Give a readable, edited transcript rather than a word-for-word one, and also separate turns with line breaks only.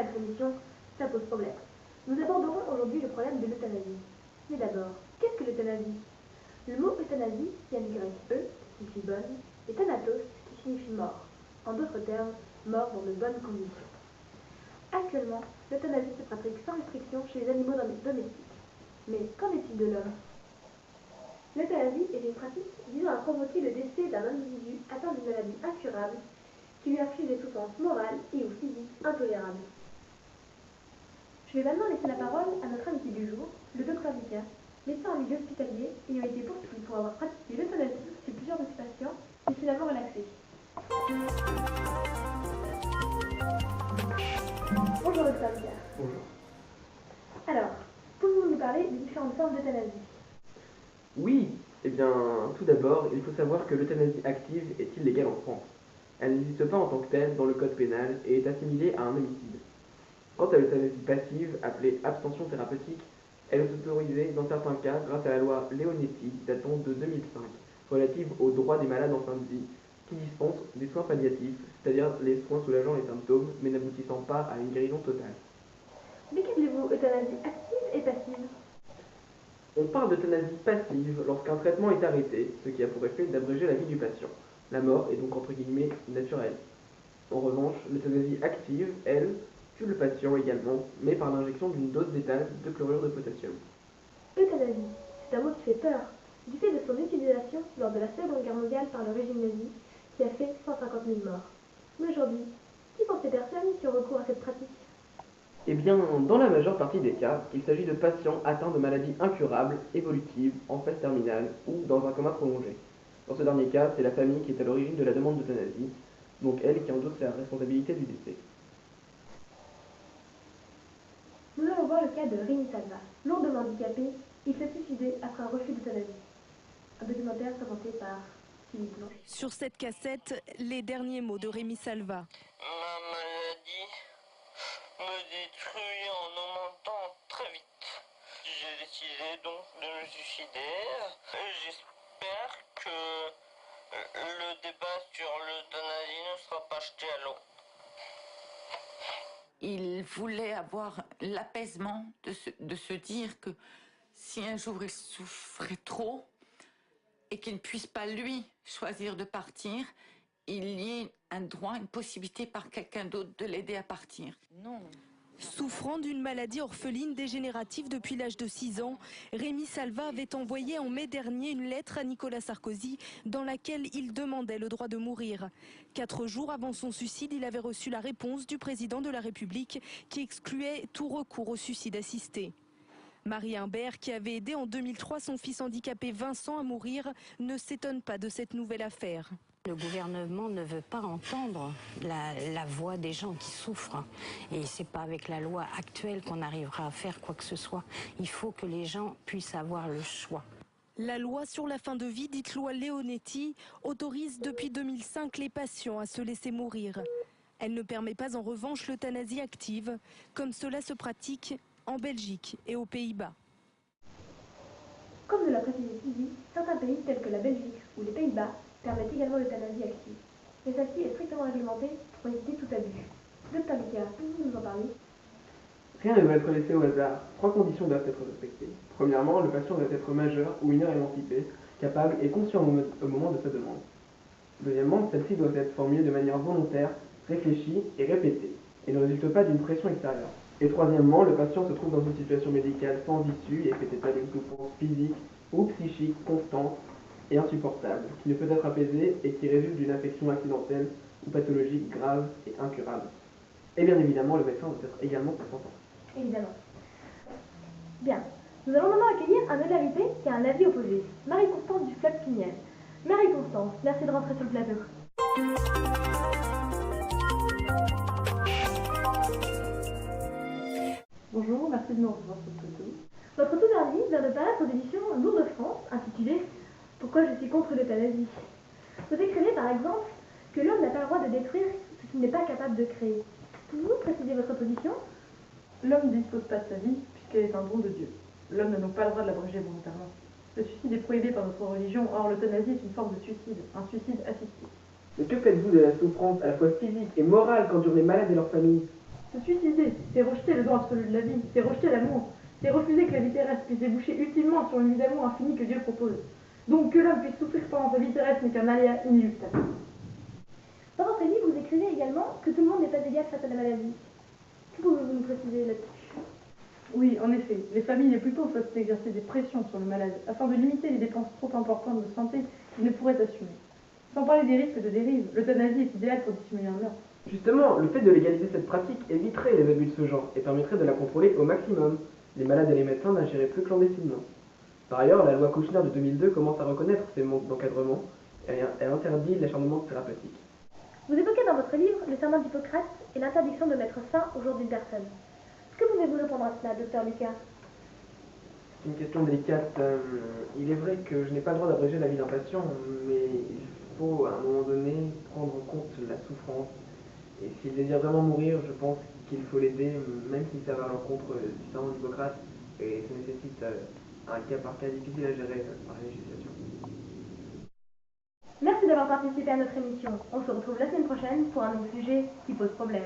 de punition, ça pose problème. Nous aborderons aujourd'hui le problème de l'euthanasie. Mais d'abord, qu'est-ce que l'euthanasie? Le mot euthanasie vient du grec qui signifie bonne, et thanatos, qui signifie mort. En d'autres termes, mort dans de bonnes conditions. Actuellement, l'euthanasie se pratique sans restriction chez les animaux domestiques. Mais qu'en est-il de l'homme? L'euthanasie est une pratique visant à provoquer le décès d'un individu atteint d'une maladie incurable qui lui inflige des souffrances morales et ou physiques intolérables. Je vais maintenant laisser la parole à notre invité du jour, le docteur Vika, médecin en milieu hospitalier ayant été poursuivi pour avoir pratiqué l'euthanasie chez plusieurs de ses patients et finalement relaxé. Bonjour docteur Vika.
Bonjour.
Alors, pouvez-vous nous parler des différentes formes d'euthanasie?
Oui, eh bien, tout d'abord, il faut savoir que l'euthanasie active est illégale en France. Elle n'existe pas en tant que telle dans le code pénal et est assimilée à un homicide. Quant à l'euthanasie passive, appelée abstention thérapeutique, elle est autorisée dans certains cas grâce à la loi Leonetti datant de 2005, relative aux droits des malades en fin de vie, qui dispense des soins palliatifs, c'est-à-dire les soins soulageant les symptômes mais n'aboutissant pas à une guérison totale.
Mais qu'appelez-vous euthanasie active et passive?
On parle d'euthanasie passive lorsqu'un traitement est arrêté, ce qui a pour effet d'abréger la vie du patient. La mort est donc entre guillemets naturelle. En revanche, l'euthanasie active, elle, tue le patient également, mais par l'injection d'une dose d'éthane de chlorure de potassium.
Euthanasie, c'est un mot qui fait peur, du fait de son utilisation lors de la Seconde Guerre mondiale par le régime nazi, qui a fait 150 000 morts. Mais aujourd'hui, qui sont ces personnes qui ont recours à cette pratique?
Eh bien, dans la majeure partie des cas, il s'agit de patients atteints de maladies incurables, évolutives, en phase terminale ou dans un coma prolongé. Dans ce dernier cas, c'est la famille qui est à l'origine de la demande d'euthanasie, donc elle qui endosse la responsabilité du décès.
Nous allons voir le cas de Rémi Salva. Lourdement handicapé, il s'est suicidé après un refus d'euthanasie. Un documentaire présenté par Philippe Blanche.
Sur cette cassette, les derniers mots de Rémi Salva.
Ma maladie me détruit en augmentant très vite. J'ai décidé donc de me suicider. J'espère que le débat sur l'euthanasie ne sera pas jeté à l'eau.
Il voulait avoir l'apaisement de se dire que si un jour il souffrait trop et qu'il ne puisse pas lui choisir de partir, il y ait un droit, une possibilité par quelqu'un d'autre de l'aider à partir. Non.
Souffrant d'une maladie orpheline dégénérative depuis l'âge de 6 ans, Rémi Salva avait envoyé en mai dernier une lettre à Nicolas Sarkozy dans laquelle il demandait le droit de mourir. 4 jours avant son suicide, il avait reçu la réponse du président de la République qui excluait tout recours au suicide assisté. Marie Imbert, qui avait aidé en 2003 son fils handicapé Vincent à mourir, ne s'étonne pas de cette nouvelle affaire.
Le gouvernement ne veut pas entendre la voix des gens qui souffrent. Et c'est pas avec la loi actuelle qu'on arrivera à faire quoi que ce soit. Il faut que les gens puissent avoir le choix.
La loi sur la fin de vie, dite loi Leonetti, autorise depuis 2005 les patients à se laisser mourir. Elle ne permet pas en revanche l'euthanasie active, comme cela se pratique en Belgique et aux Pays-Bas.
Comme nous l'a précisé Sylvie, certains pays tels que la Belgique ou les Pays-Bas permettent également l'euthanasie active. Mais celle-ci est strictement réglementée pour éviter tout abus. Docteur Vika, pouvez-vous nous en parler?
Rien ne doit être laissé au hasard. 3 conditions doivent être respectées. Premièrement, le patient doit être majeur ou mineur émancipé, capable et conscient au moment de sa demande. Deuxièmement, celle-ci doit être formulée de manière volontaire, réfléchie et répétée, et ne résulte pas d'une pression extérieure. Et troisièmement, le patient se trouve dans une situation médicale sans issue et fait état d'une souffrance physique ou psychique constante et insupportable, qui ne peut être apaisée et qui résulte d'une affection accidentelle ou pathologique grave et incurable. Et bien évidemment, le médecin doit être également consentant.
Évidemment. Bien. Nous allons maintenant accueillir un autre invité qui a un avis opposé. Marie-Constance du Club Piniel. Marie-Constance, merci de rentrer sur le plateau. Bonjour, merci de nous recevoir sur le plateau. Votre tout dernier vient de paraître aux éditions Lourdes de France, intitulé « Pourquoi je suis contre l'euthanasie ». Vous écrivez par exemple que l'homme n'a pas le droit de détruire ce qu'il n'est pas capable de créer. Pouvez-vous préciser votre position?
L'homme ne dispose pas de sa vie puisqu'elle est un don de Dieu. L'homme n'a donc pas le droit de l'abréger volontairement. Le suicide est prohibé par notre religion, or l'euthanasie est une forme de suicide, un suicide assisté.
Mais que faites-vous de la souffrance à la fois physique et morale qu'endurent les malades et leurs familles?
Se suicider, c'est rejeter le don absolu de la vie, c'est rejeter l'amour, c'est refuser que la vie terrestre puisse déboucher utilement sur une vie d'amour infini que Dieu propose. Donc que l'homme puisse souffrir pendant sa vie terrestre n'est qu'un aléa inéluctable.
Dans votre livre, vous écrivez également que tout le monde n'est pas égal face à la maladie. Que pouvez-vous nous préciser là-dessus?
Oui, en effet, les familles les plus pauvres peuvent exercer des pressions sur le malade afin de limiter les dépenses trop importantes de santé qu'ils ne pourraient assumer. Sans parler des risques de dérive, l'euthanasie est idéale pour dissimuler un meurtre.
Justement, le fait de légaliser cette pratique éviterait les abus de ce genre et permettrait de la contrôler au maximum. Les malades et les médecins n'agiraient plus clandestinement. Par ailleurs, la loi Kouchner de 2002 commence à reconnaître ces manques d'encadrement et elle interdit l'acharnement thérapeutique.
Vous évoquez dans votre livre le serment d'Hippocrate et l'interdiction de mettre fin au jour d'une personne. Que pouvez-vous répondre à cela, docteur Lucas?
C'est une question délicate. Il est vrai que je n'ai pas le droit d'abréger la vie d'un patient, mais il faut à un moment donné prendre en compte la souffrance. Et s'il désire vraiment mourir, je pense qu'il faut l'aider, même si ça va à l'encontre du serment d'Hippocrate, et ça nécessite un cas par cas difficile à gérer par la législation.
Merci d'avoir participé à notre émission. On se retrouve la semaine prochaine pour un autre sujet qui pose problème.